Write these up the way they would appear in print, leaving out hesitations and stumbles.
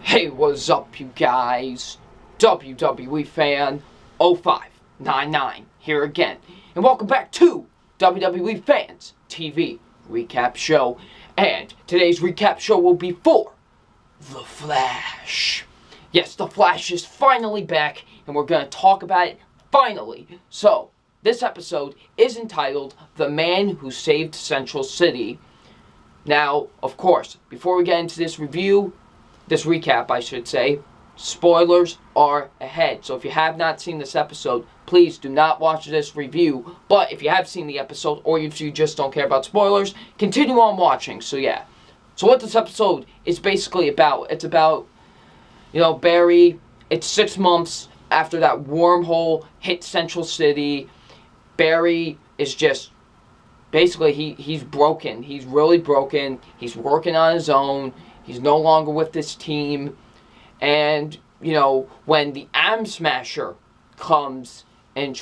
Hey, what's up, you guys? WWE Fan 0599 here again. And welcome back to WWE Fans TV Recap Show. And today's recap show will be for The Flash. Yes, The Flash is finally back, and we're going to talk about it finally. So, this episode is entitled The Man Who Saved Central City. Now, of course, before we get into this recap, I should say, spoilers are ahead. So if you have not seen this episode, please do not watch this review. But if you have seen the episode, or if you just don't care about spoilers, continue on watching. So yeah. So what this episode is basically about, it's about, Barry, it's 6 months after that wormhole hit Central City. Barry is just, basically, he's broken. He's really broken. He's working on his own. He's no longer with this team. And, when the Am Smasher comes and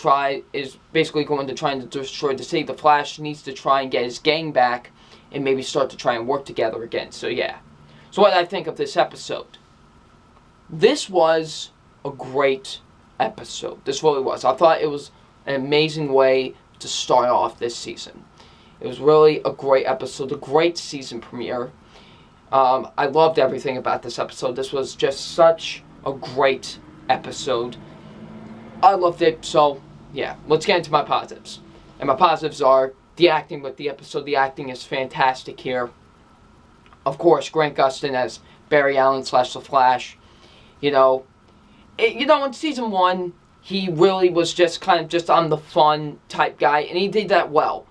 is basically going to try and destroy the city, the Flash needs to try and get his gang back and maybe start to try and work together again. So, yeah. So, what did I think of this episode? This was a great episode. This really was. I thought it was an amazing way to start off this season. It was really a great episode, a great season premiere. I loved everything about this episode. This was just such a great episode. I loved it. So, yeah, let's get into my positives. And my positives are the acting with the episode. The acting is fantastic here. Of course, Grant Gustin as Barry Allen / The Flash. In season 1, he really was just kind of just on the fun type guy, and he did that well.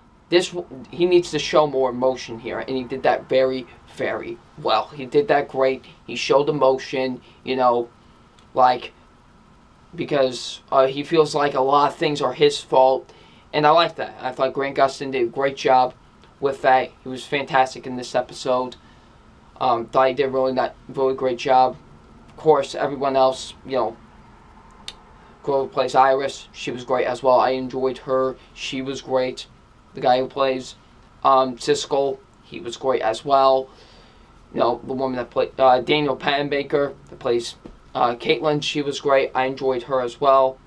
He needs to show more emotion here, and he did that very, very well. He did that great. He showed emotion, because he feels like a lot of things are his fault, and I like that. I thought Grant Gustin did a great job with that. He was fantastic in this episode. Thought he did a really great job. Of course, everyone else, girl who plays Iris, she was great as well. I enjoyed her. She was great. The guy who plays Siskel, he was great as well. The woman that played Daniel Panabaker, that plays Caitlin, she was great. I enjoyed her as well.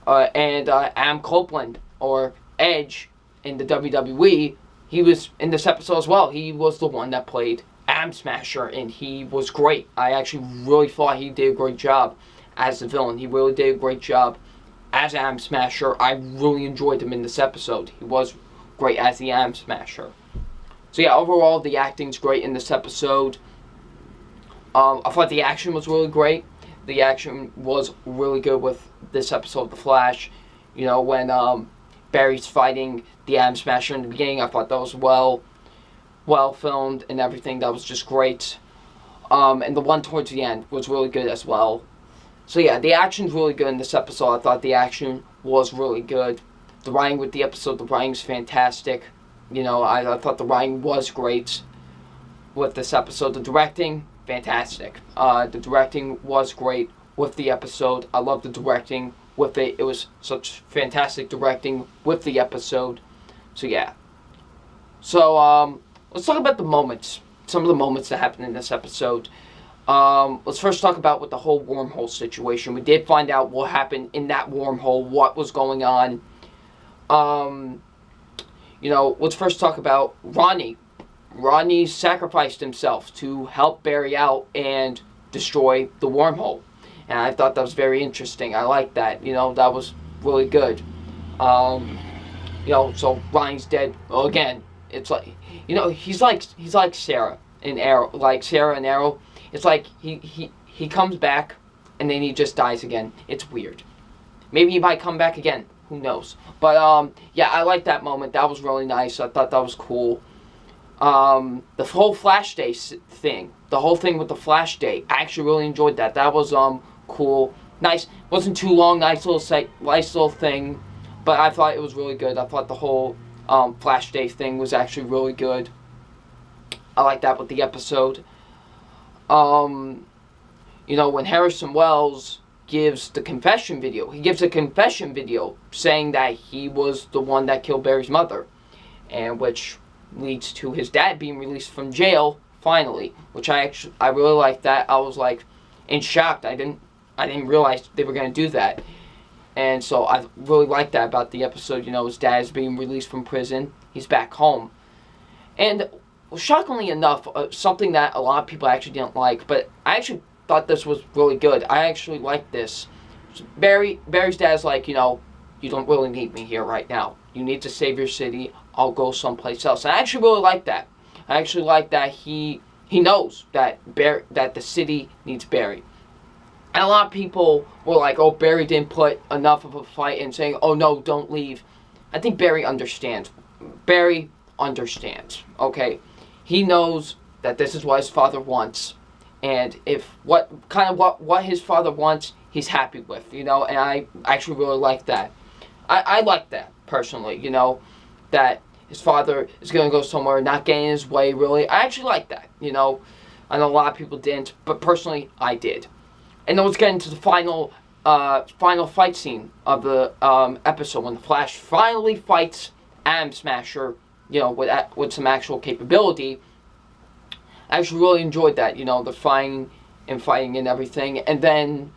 And Adam Copeland, or Edge, in the WWE, he was in this episode as well. He was the one that played Am Smasher, and he was great. I actually really thought he did a great job as the villain. He really did a great job as Am Smasher. I really enjoyed him in this episode. He was great as the Am Smasher. So yeah, overall, the acting's great in this episode. I thought the action was really great. The action was really good with this episode of The Flash. When Barry's fighting the Am Smasher in the beginning, I thought that was well filmed and everything. That was just great. And the one towards the end was really good as well. So yeah, the action's really good in this episode. I thought the action was really good. The writing with the episode, the writing's fantastic. I thought the writing was great with this episode. The directing, fantastic. The directing was great with the episode. I loved the directing with it. It was such fantastic directing with the episode. So yeah. So let's talk about the moments. Some of the moments that happened in this episode. Let's first talk about with the whole wormhole situation. We did find out what happened in that wormhole, what was going on. Let's first talk about Ronnie. Ronnie sacrificed himself to help Barry out and destroy the wormhole. And I thought that was very interesting. I liked that. That was really good. So Ronnie's dead. Well, again, it's like, he's like Sarah in Arrow. Like Sarah in Arrow. It's like he comes back and then he just dies again. It's weird. Maybe he might come back again. Who knows? But, yeah, I liked that moment. That was really nice. I thought that was cool. The whole Flash Day thing. The whole thing with the Flash Day. I actually really enjoyed that. That was, cool. Nice. Wasn't too long. Nice little thing. But I thought it was really good. I thought the whole, Flash Day thing was actually really good. I like that with the episode. When Harrison Wells gives the confession video. He gives a confession video saying that he was the one that killed Barry's mother, and which leads to his dad being released from jail finally, which I really like that. I was like, in shock. I didn't realize they were going to do that. And so I really like that about the episode. You know, his dad is being released from prison. He's back home. And shockingly enough, something that a lot of people actually didn't like, but I actually thought this was really good. I actually liked this. Barry's dad's like, you know, you don't really need me here right now. You need to save your city. I'll go someplace else. And I actually really like that. I actually like that he knows that the city needs Barry. And a lot of people were like, oh, Barry didn't put enough of a fight in, saying, oh, no, don't leave. I think Barry understands. Barry understands, okay? He knows that this is what his father wants. And if what his father wants, he's happy with, you know? And I actually really like that. I like that, personally, you know? That his father is going to go somewhere, not getting in his way, really. I actually like that, you know? I know a lot of people didn't, but personally, I did. And then let's get into the final fight scene of the episode, when the Flash finally fights Atom Smasher, you know, with some actual capability. I actually really enjoyed that, you know, the fighting and everything. And then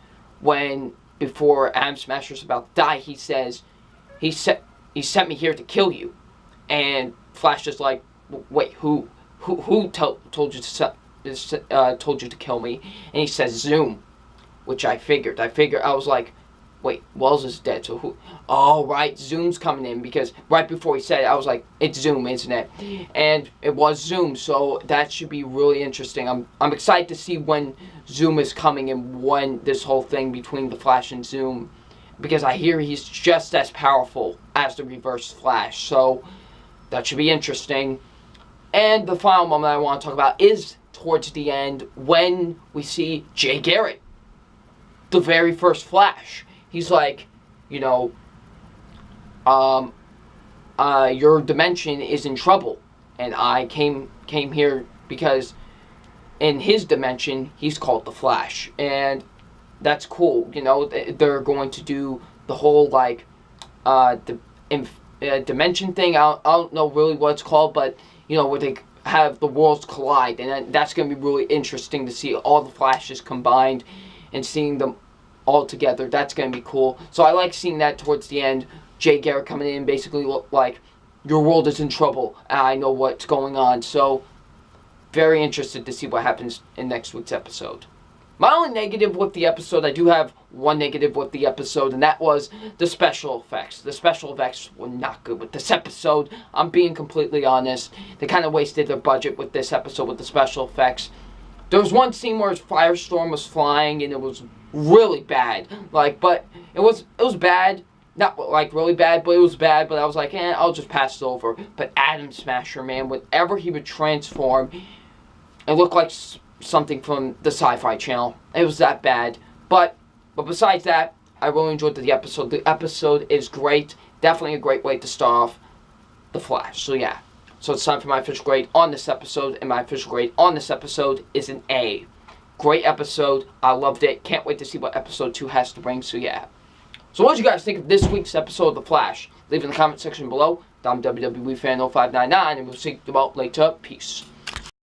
before Atom Smasher's about to die, he says, he sent me here to kill you. And Flash is like, wait, who told you to kill me? And he says, Zoom. Which I figured. I was like, wait, Wells is dead, so who? Oh, right, Zoom's coming in, because right before he said it, I was like, it's Zoom, isn't it? And it was Zoom, so that should be really interesting. I'm excited to see when Zoom is coming and when this whole thing between the Flash and Zoom, because I hear he's just as powerful as the Reverse Flash, so that should be interesting. And the final moment I want to talk about is towards the end, when we see Jay Garrett, the very first Flash. He's like, you know, your dimension is in trouble, and I came here because in his dimension he's called the Flash, and that's cool. You know, they're going to do the whole like dimension thing. I don't know really what it's called, but you know, where they have the worlds collide, and that's going to be really interesting to see all the Flashes combined and seeing them all together. That's going to be cool. So I like seeing that towards the end. Jay Garrett coming in, basically look like, your world is in trouble, and I know what's going on. So, very interested to see what happens in next week's episode. My only negative with the episode, I do have one negative with the episode, and that was the special effects. The special effects were not good with this episode. I'm being completely honest. They kind of wasted their budget with this episode with the special effects. There was one scene where Firestorm was flying, and it was really bad. But it was bad. Not like really bad, but it was bad. But I was like, I'll just pass it over. But Atom Smasher, man, whenever he would transform, it looked like something from the Sci-Fi Channel. It was that bad. But besides that, I really enjoyed the episode. The episode is great. Definitely a great way to start off The Flash. So yeah. So it's time for my official grade on this episode, and my official grade on this episode is an A. Great episode. I loved it. Can't wait to see what episode 2 has to bring, so yeah. So what did you guys think of this week's episode of The Flash? Leave in the comment section below. I'm WWE Fan 0599, and we'll see you all later. Peace.